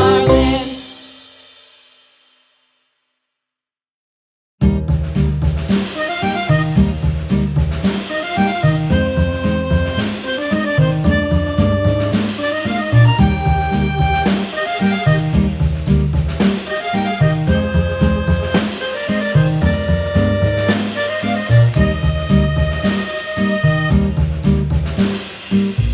darling.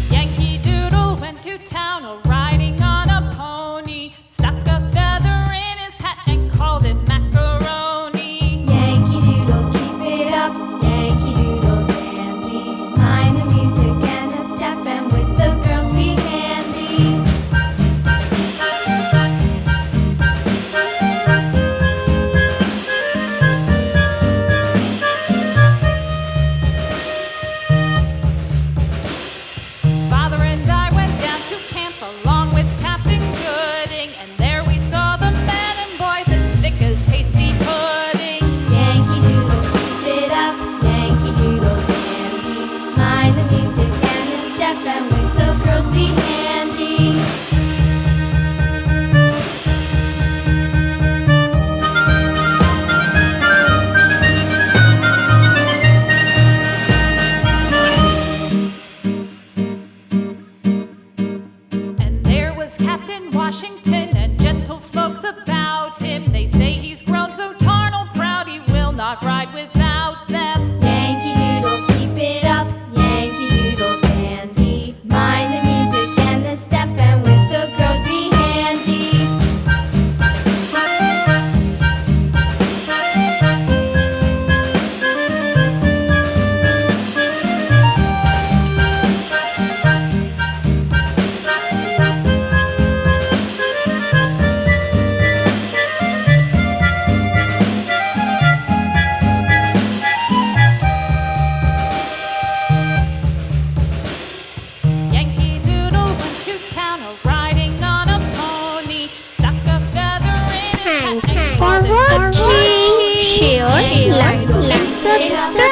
Yankee Doodle went to town riding on a pony, stuck a feather in his hat and called it macaroni. Yankee Doodle, keep it up, Yankee Doodle dandy. Mind the music and the step, and with the girls be handy. Father and I went down to camp along with Captain Gooding, and there we saw the men and boys as thick as hasty pudding. Yankee Doodle, keep it up, Yankee Doodle dandy. Mind the music and the step, and with the girls be handy. And there was Captain Washington and gentle folks about him. They say he's grown so tarnal proud he will not ride without them. Yankee Doodle, keep it up, Yankee Doodle dandy. Mind the music and the step, and with the girls be handy. Yankee Doodle went to town riding on a pony, stuck a feather in his hat Thanks and for called it watching. Share, like, subscribe.